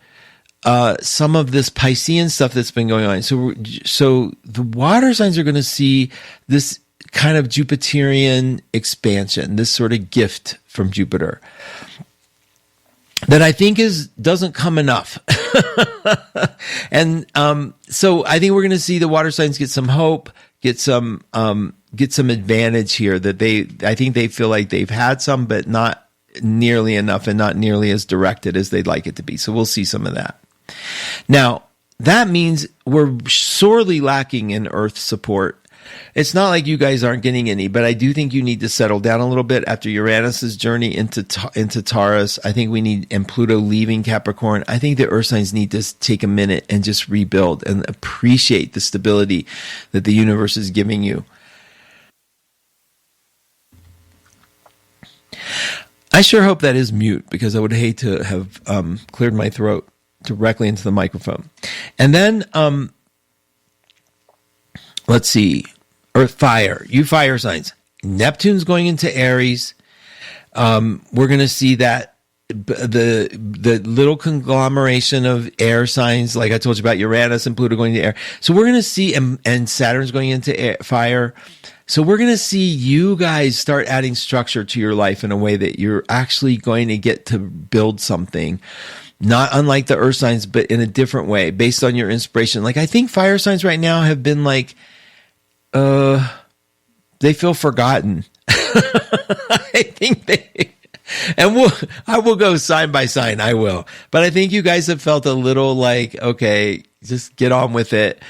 [SPEAKER 2] some of this Piscean stuff that's been going on. So the water signs are going to see this kind of Jupiterian expansion, this sort of gift from Jupiter that I think doesn't come enough. And so I think we're going to see the water signs get some hope, get some advantage here that I think they feel like they've had some, but not nearly enough and not nearly as directed as they'd like it to be. So we'll see some of that. Now, that means we're sorely lacking in Earth support. It's not like you guys aren't getting any, but I do think you need to settle down a little bit after Uranus's journey into Taurus. I think we need, and Pluto leaving Capricorn. I think the Earth signs need to take a minute and just rebuild and appreciate the stability that the universe is giving you. I sure hope that is mute because I would hate to have cleared my throat directly into the microphone. And then, let's see, Earth fire, you fire signs. Neptune's going into Aries. We're going to see that the little conglomeration of air signs, like I told you about Uranus and Pluto going into air. So we're going to see, and Saturn's going into fire. So we're going to see you guys start adding structure to your life in a way that you're actually going to get to build something. Not unlike the earth signs, but in a different way, based on your inspiration. Like, I think fire signs right now have been like, they feel forgotten. I think I will go sign by sign, I will. But I think you guys have felt a little like, okay, just get on with it.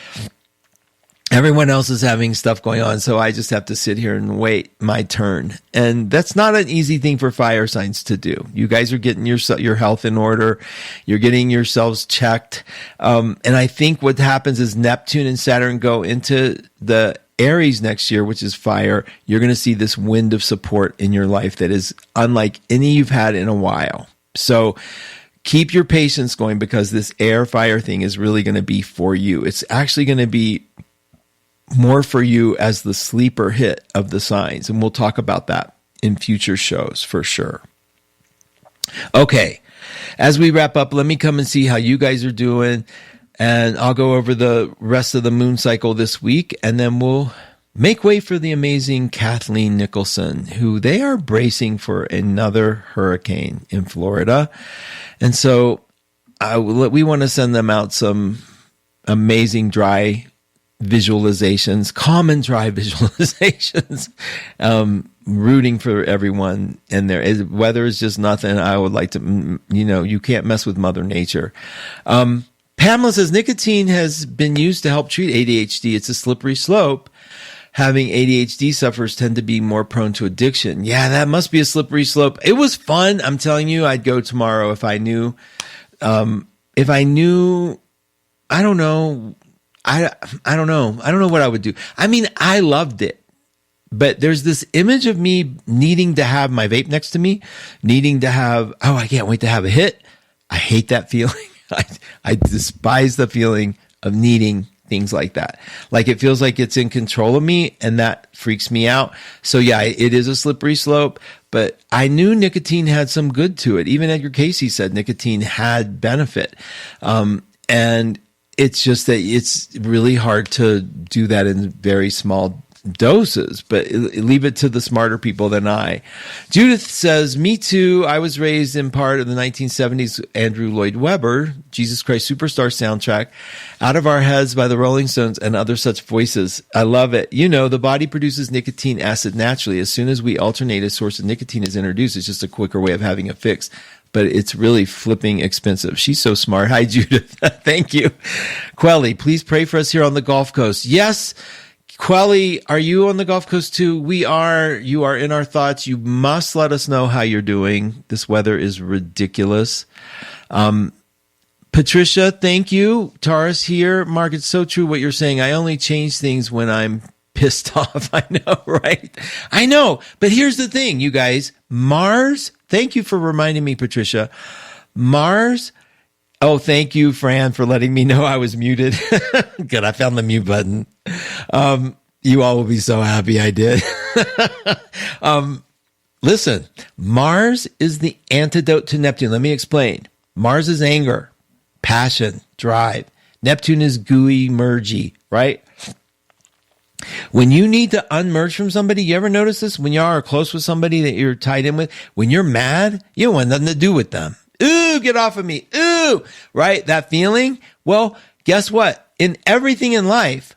[SPEAKER 2] Everyone else is having stuff going on, so I just have to sit here and wait my turn. And that's not an easy thing for fire signs to do. You guys are getting your health in order. You're getting yourselves checked. And I think what happens is Neptune and Saturn go into the Aries next year, which is fire. You're going to see this wind of support in your life that is unlike any you've had in a while. So keep your patience going because this air fire thing is really going to be for you. It's actually going to be more for you as the sleeper hit of the signs. And we'll talk about that in future shows for sure. Okay. As we wrap up, let me come and see how you guys are doing. And I'll go over the rest of the moon cycle this week. And then we'll make way for the amazing Kathleen Nicholson, who they are bracing for another hurricane in Florida. And so we want to send them out some amazing dry visualizations, common dry visualizations, rooting for everyone. And weather is just nothing. I would like to, you can't mess with Mother Nature. Pamela says nicotine has been used to help treat ADHD. It's a slippery slope. Having ADHD sufferers tend to be more prone to addiction. Yeah, that must be a slippery slope. It was fun. I'm telling you, I'd go tomorrow if I knew. I don't know. I don't know. I don't know what I would do. I mean, I loved it, but there's this image of me needing to have my vape next to me, needing to have, I can't wait to have a hit. I hate that feeling. I despise the feeling of needing things like that. Like it feels like it's in control of me, and that freaks me out. So yeah, it is a slippery slope, but I knew nicotine had some good to it. Even Edgar Cayce said nicotine had benefit. And it's just that it's really hard to do that in very small doses, but leave it to the smarter people than I. Judith says, me too. I was raised in part of the 1970s Andrew Lloyd Webber, Jesus Christ Superstar soundtrack, Out of Our Heads by the Rolling Stones and other such voices. I love it. You know, the body produces nicotine acid naturally. As soon as we alternate a source of nicotine is introduced, it's just a quicker way of having a fix. But it's really flipping expensive. She's so smart. Hi, Judith. Thank you. Quelly, please pray for us here on the Gulf Coast. Yes, Quelly, are you on the Gulf Coast too? We are. You are in our thoughts. You must let us know how you're doing. This weather is ridiculous. Patricia, thank you. Taurus here. Mark, it's so true what you're saying. I only change things when I'm pissed off. I know, right? I know. But here's the thing, you guys. Mars, thank you for reminding me, Patricia. Mars, oh, thank you, Fran, for letting me know I was muted. Good, I found the mute button. You all will be so happy I did. Listen, Mars is the antidote to Neptune. Let me explain. Mars is anger, passion, drive. Neptune is gooey, mergy, right? When you need to unmerge from somebody, you ever notice this? When you are close with somebody that you're tied in with, when you're mad, you don't want nothing to do with them. Ooh, get off of me. Ooh, right? That feeling? Well, guess what? In everything in life,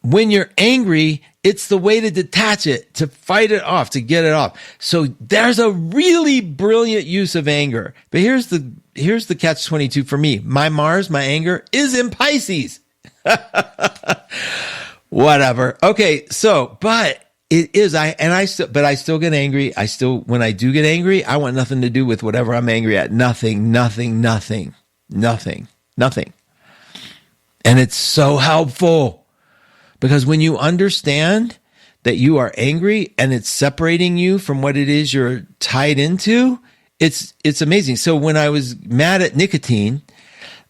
[SPEAKER 2] when you're angry, it's the way to detach it, to fight it off, to get it off. So there's a really brilliant use of anger. But here's the catch-22 for me. My Mars, my anger, is in Pisces. Whatever. Okay, so, but it is, I still get angry. When I do get angry, I want nothing to do with whatever I'm angry at. Nothing. And it's so helpful because when you understand that you are angry and it's separating you from what it is you're tied into, it's amazing. So when I was mad at nicotine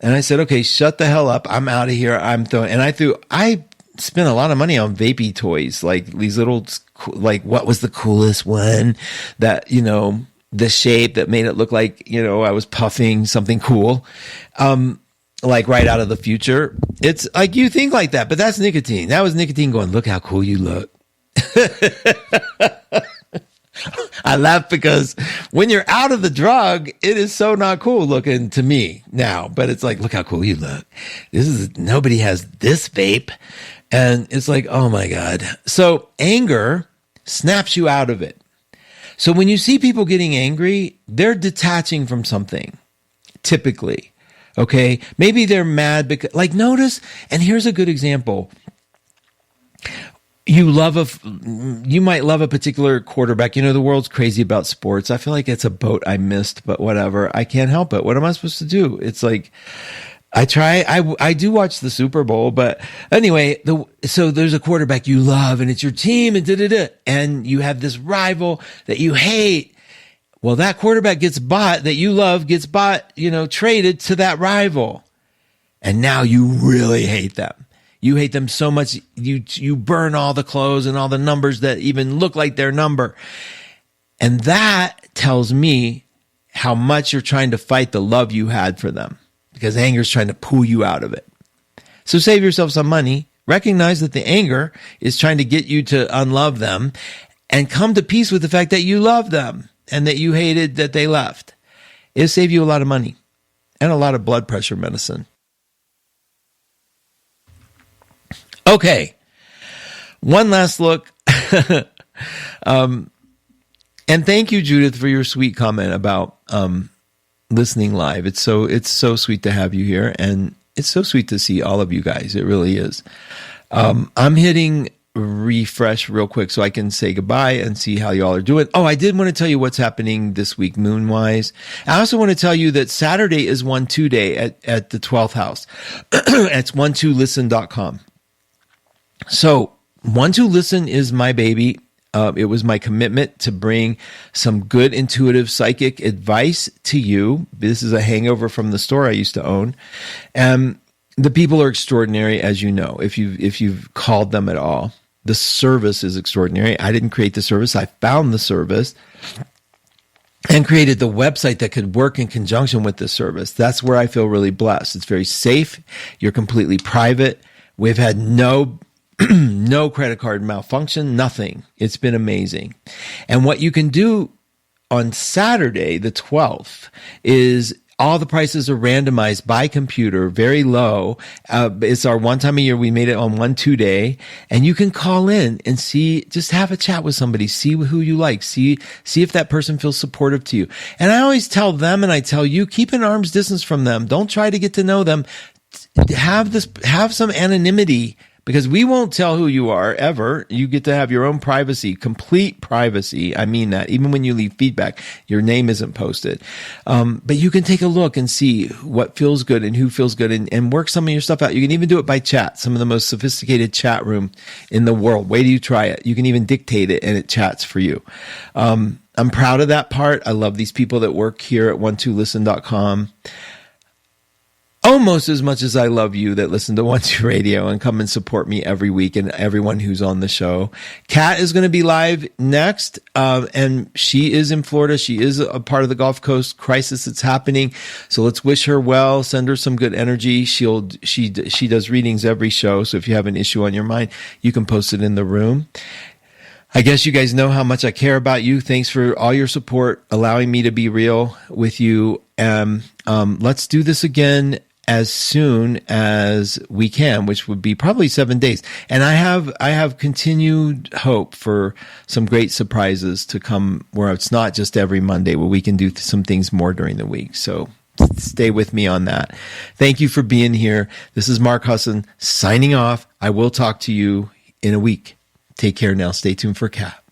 [SPEAKER 2] and I said, okay, shut the hell up. I'm out of here. I spent a lot of money on vapey toys, like these little, like what was the coolest one that, you know, the shape that made it look like, you know, I was puffing something cool, like right out of the future. It's like you think like that, but that's nicotine. That was nicotine going, look how cool you look. I laugh because when you're out of the drug, it is so not cool looking to me now, but it's like, look how cool you look. Nobody has this vape. And it's like, oh my God. So anger snaps you out of it. So when you see people getting angry, they're detaching from something, typically. Okay. Maybe they're mad because, like, notice, and here's a good example. You might love a particular quarterback. You know, the world's crazy about sports. I feel like it's a boat I missed, but whatever. I can't help it. What am I supposed to do? It's like, I do watch the Super Bowl, but anyway, so there's a quarterback you love and it's your team and and you have this rival that you hate. Well, that quarterback gets bought that you love gets bought, you know, traded to that rival. And now you really hate them. You hate them so much. You burn all the clothes and all the numbers that even look like their number. And that tells me how much you're trying to fight the love you had for them. Because anger is trying to pull you out of it. So save yourself some money. Recognize that the anger is trying to get you to unlove them and come to peace with the fact that you love them and that you hated that they left. It'll save you a lot of money and a lot of blood pressure medicine. Okay. One last look. And thank you, Judith, for your sweet comment about, listening live. It's so sweet to have you here, and it's so sweet to see all of you guys. It really is. I'm hitting refresh real quick so I can say goodbye and see how y'all are doing. Oh, I did want to tell you what's happening this week moon-wise. I also want to tell you that Saturday is 1-2 day at the 12th house. It's 12listen.com. So 12listen is my baby. It was my commitment to bring some good intuitive psychic advice to you. This is a hangover from the store I used to own. The people are extraordinary, as you know, if you've called them at all. The service is extraordinary. I didn't create the service. I found the service and created the website that could work in conjunction with the service. That's where I feel really blessed. It's very safe. You're completely private. We've had no credit card malfunction, nothing. It's been amazing. And what you can do on Saturday, the 12th, is all the prices are randomized by computer, very low. It's our one time a year. We made it on 1-2 and you can call in and see, just have a chat with somebody, see who you like, see if that person feels supportive to you. And I always tell them, and I tell you, keep an arm's distance from them. Don't try to get to know them. Have some anonymity, because we won't tell who you are ever. You get to have your own privacy, complete privacy. I mean that. Even when you leave feedback, your name isn't posted. But you can take a look and see what feels good and who feels good, and work some of your stuff out. You can even do it by chat. Some of the most sophisticated chat room in the world. Wait till you try it. You can even dictate it and it chats for you. I'm proud of that part. I love these people that work here at 12listen.com. Almost as much as I love you that listen to 12 Radio and come and support me every week, and everyone who's on the show. Kat is going to be live next, and she is in Florida. She is a part of the Gulf Coast crisis that's happening. So let's wish her well, send her some good energy. She does readings every show. So if you have an issue on your mind, you can post it in the room. I guess you guys know how much I care about you. Thanks for all your support, allowing me to be real with you. Let's do this again as soon as we can, which would be probably 7 days. And I have continued hope for some great surprises to come, where it's not just every Monday, where we can do some things more during the week. So stay with me on that. Thank you for being here. This is Mark Husson signing off. I will talk to you in a week. Take care now. Stay tuned for Kat.